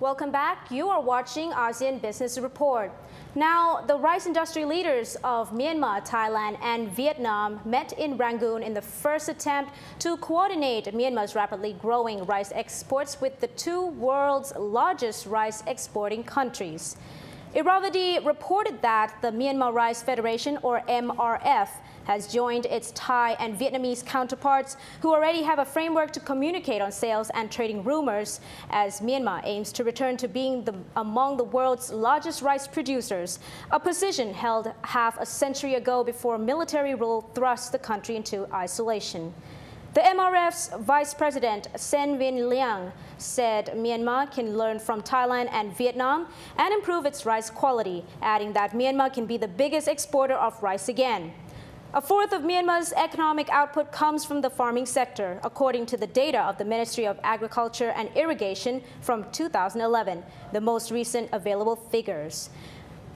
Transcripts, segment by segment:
Welcome back. You are watching Asean Business Report. Now, the rice industry leaders of Myanmar, Thailand, and Vietnam met in Rangoon in the first attempt to coordinate Myanmar's rapidly growing rice exports with the two world's largest rice exporting countries. Irrawaddy reported that the Myanmar Rice Federation, or MRF, has joined its Thai and Vietnamese counterparts who already have a framework to communicate on sales and trading rumors as Myanmar aims to return to being among the world's largest rice producers, a position held half a century ago before military rule thrust the country into isolation. The MRF's Vice President Sen Vin Liang said Myanmar can learn from Thailand and Vietnam and improve its rice quality, adding that Myanmar can be the biggest exporter of rice again. A fourth of Myanmar's economic output comes from the farming sector, according to the data of the Ministry of Agriculture and Irrigation from 2011, the most recent available figures.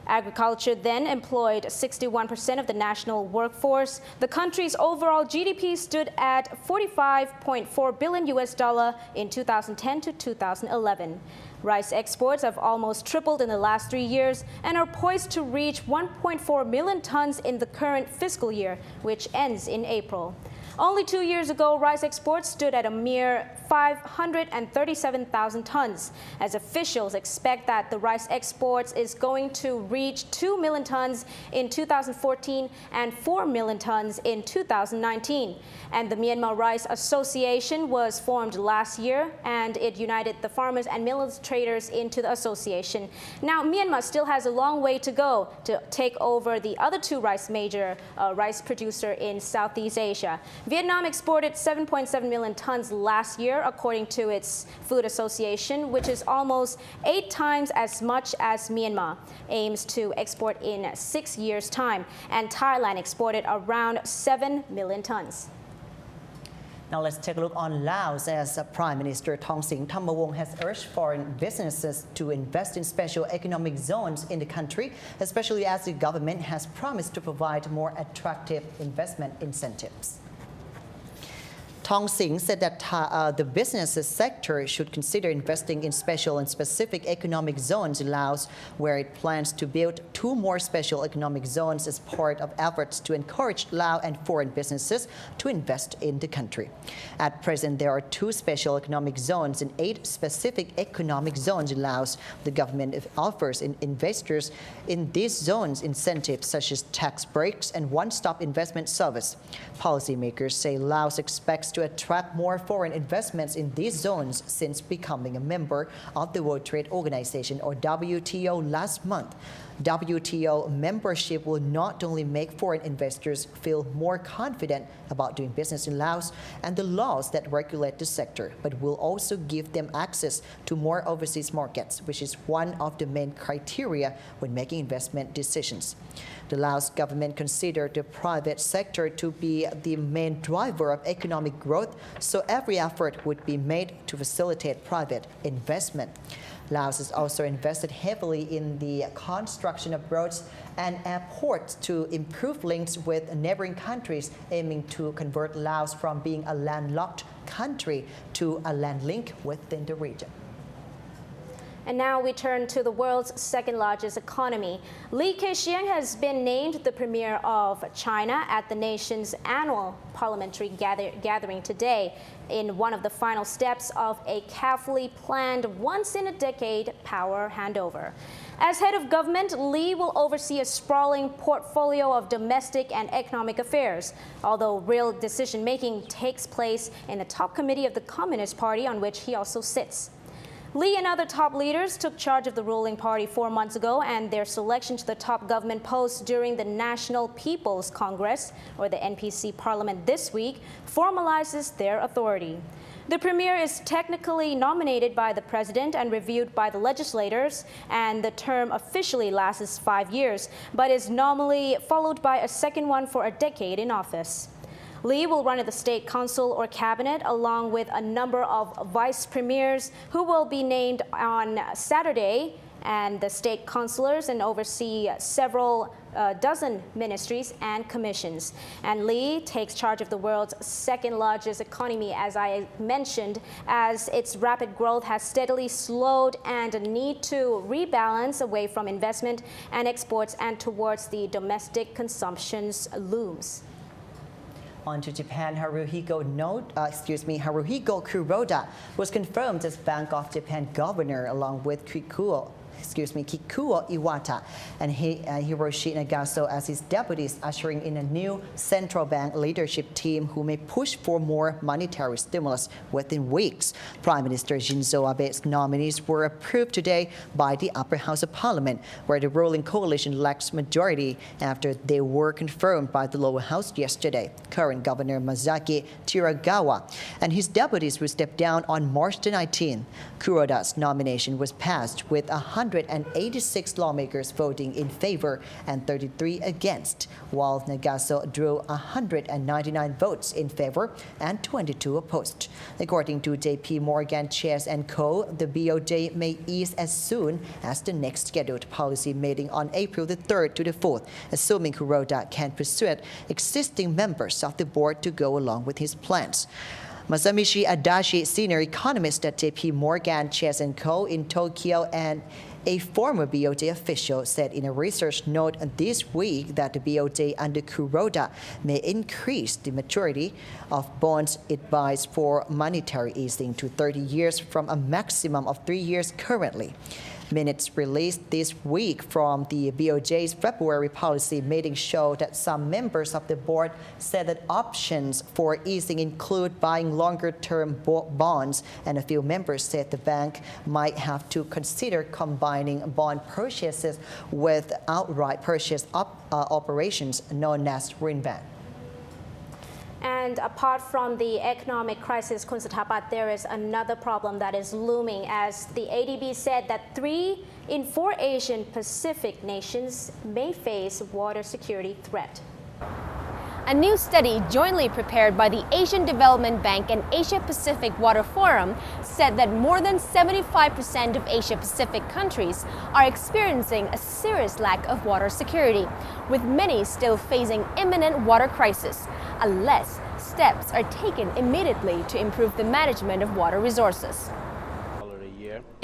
Agriculture then employed 61% of the national workforce. The country's overall GDP stood at $45.4 billion in 2010 to 2011. Rice exports have almost tripled in the last 3 years and are poised to reach 1.4 million tons in the current fiscal year, which ends in April. Only 2 years ago, rice exports stood at a mere 537,000 tons, as officials expect that the rice exports is going to reach 2 million tons in 2014 and 4 million tons in 2019. And the Myanmar Rice Association was formed last year, and it united the farmers and millers traders into the association. Now, Myanmar still has a long way to go to take over the other two major rice producer in Southeast Asia. Vietnam exported 7.7 million tons last year, according to its Food Association, which is almost 8 times as much as Myanmar aims to export in 6 years' time. And Thailand exported around 7 million tons. Now let's take a look on Laos, as Prime Minister Thongsin Thammawong has urged foreign businesses to invest in special economic zones in the country, especially as the government has promised to provide more attractive investment incentives. Thongsin said that the business sector should consider investing in special and specific economic zones in Laos, where it plans to build 2 more special economic zones as part of efforts to encourage Lao and foreign businesses to invest in the country. At present, there are 2 special economic zones and 8 specific economic zones in Laos. The government offers investors in these zones incentives such as tax breaks and one-stop investment service. Policymakers say Laos expects to attract more foreign investments in these zones since becoming a member of the World Trade Organization, or WTO, last month. WTO membership will not only make foreign investors feel more confident about doing business in Laos and the laws that regulate the sector, but will also give them access to more overseas markets, which is one of the main criteria when making investment decisions. The Laos government considered the private sector to be the main driver of economic growth, so every effort would be made to facilitate private investment. Laos has also invested heavily in the construction of roads and airports to improve links with neighboring countries, aiming to convert Laos from being a landlocked country to a land link within the region. And now we turn to the world's second largest economy. Li Keqiang has been named the premier of China at the nation's annual parliamentary gathering today, in one of the final steps of a carefully planned once-in-a-decade power handover. As head of government, Li will oversee a sprawling portfolio of domestic and economic affairs, although real decision-making takes place in the top committee of the Communist Party, on which he also sits. Li and other top leaders took charge of the ruling party 4 months ago, and their selection to the top government post during the National People's Congress, or the NPC Parliament this week, formalizes their authority. The premier is technically nominated by the president and reviewed by the legislators, and the term officially lasts 5 years, but is normally followed by a second one for a decade in office. Li will run the State Council or Cabinet, along with a number of vice premiers who will be named on Saturday and the state councilors and oversee several dozen ministries and commissions. And Lee takes charge of the world's second largest economy, as I mentioned, as its rapid growth has steadily slowed and a need to rebalance away from investment and exports and towards the domestic consumptions looms. On to Japan, Haruhiko Kuroda was confirmed as Bank of Japan governor along with Kikuo Iwata and Hiroshi Nagaso as his deputies, ushering in a new central bank leadership team who may push for more monetary stimulus within weeks. Prime Minister Shinzo Abe's nominees were approved today by the upper house of parliament, where the ruling coalition lacks majority after they were confirmed by the lower house yesterday. Current Governor Masaki Tiragawa and his deputies will step down on March the 19th. Kuroda's nomination was passed with 186 lawmakers voting in favor and 33 against, while Nagaso drew 199 votes in favor and 22 opposed. According to JP Morgan Chase & Co., the BOJ may ease as soon as the next scheduled policy meeting on April the 3rd to the 4th, assuming Kuroda can persuade existing members of the board to go along with his plans. Masamichi Adachi, senior economist at JP Morgan Chase & Co. in Tokyo and a former BOJ official, said in a research note this week that the BOJ under Kuroda may increase the maturity of bonds it buys for monetary easing to 30 years from a maximum of 3 years currently. Minutes released this week from the BOJ's February policy meeting show that some members of the board said that options for easing include buying longer-term bonds, and a few members said the bank might have to consider combining bond purchases with outright purchase operations known as rinban. And apart from the economic crisis, Kun Satapat, there is another problem that is looming, as the ADB said that 3 in 4 Asian Pacific nations may face water security threat. A new study jointly prepared by the Asian Development Bank and Asia Pacific Water Forum said that more than 75% of Asia Pacific countries are experiencing a serious lack of water security, with many still facing imminent water crisis, unless steps are taken immediately to improve the management of water resources.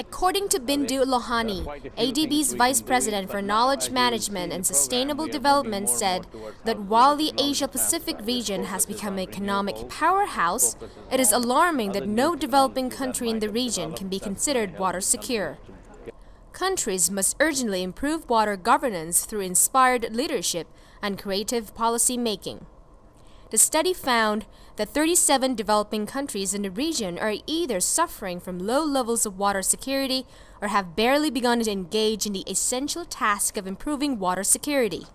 According to Bindu Lohani, ADB's Vice President for Knowledge Management and Sustainable Development, said that while the Asia-Pacific region has become an economic powerhouse, it is alarming that no developing country in the region can be considered water secure. Countries must urgently improve water governance through inspired leadership and creative policy making. The study found that 37 developing countries in the region are either suffering from low levels of water security or have barely begun to engage in the essential task of improving water security.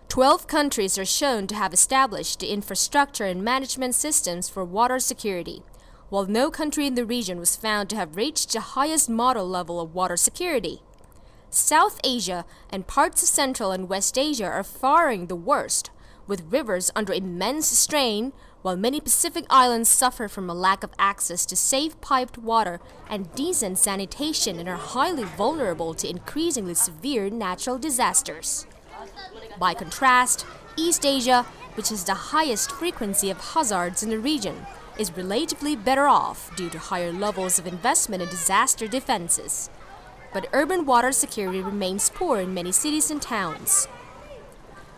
12 countries are shown to have established the infrastructure and management systems for water security, while no country in the region was found to have reached the highest model level of water security. South Asia and parts of Central and West Asia are faring the worst, with rivers under immense strain, while many Pacific islands suffer from a lack of access to safe piped water and decent sanitation and are highly vulnerable to increasingly severe natural disasters. By contrast, East Asia, which has the highest frequency of hazards in the region, is relatively better off due to higher levels of investment in disaster defenses. But urban water security remains poor in many cities and towns.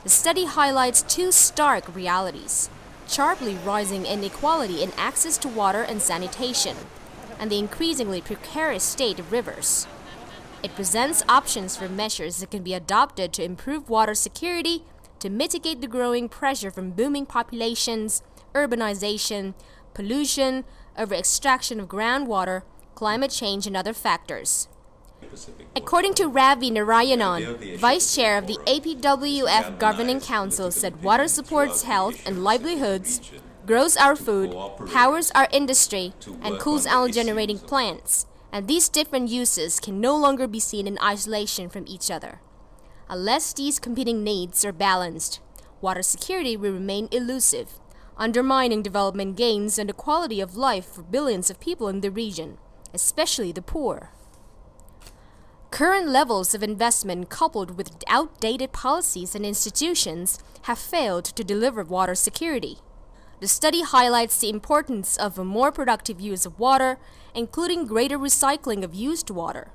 The study highlights 2 stark realities: sharply rising inequality in access to water and sanitation, and the increasingly precarious state of rivers. It presents options for measures that can be adopted to improve water security, to mitigate the growing pressure from booming populations, urbanization, pollution, over-extraction of groundwater, climate change, and other factors. According to Ravi Narayanan, Vice Chair of the APWF Governing Council, said water supports health and livelihoods, grows our food, powers our industry, and cools our generating plants, and these different uses can no longer be seen in isolation from each other. Unless these competing needs are balanced, water security will remain elusive, undermining development gains and the quality of life for billions of people in the region, especially the poor. Current levels of investment coupled with outdated policies and institutions have failed to deliver water security. The study highlights the importance of a more productive use of water, including greater recycling of used water,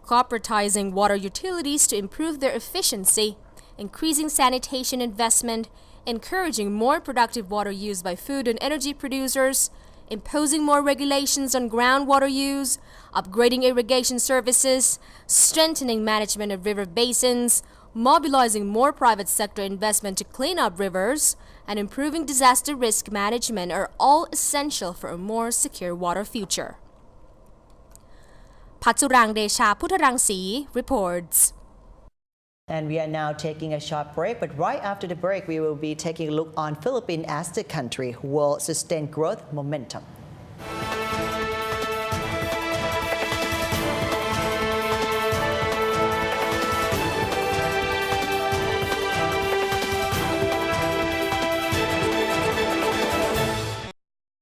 corporatizing water utilities to improve their efficiency, increasing sanitation investment, encouraging more productive water use by food and energy producers, imposing more regulations on groundwater use, upgrading irrigation services, strengthening management of river basins, mobilizing more private sector investment to clean up rivers, and improving disaster risk management are all essential for a more secure water future. Patsurang Desha Puttarangsi reports. And we are now taking a short break, but right after the break, we will be taking a look on Philippines as the country who will sustain growth momentum.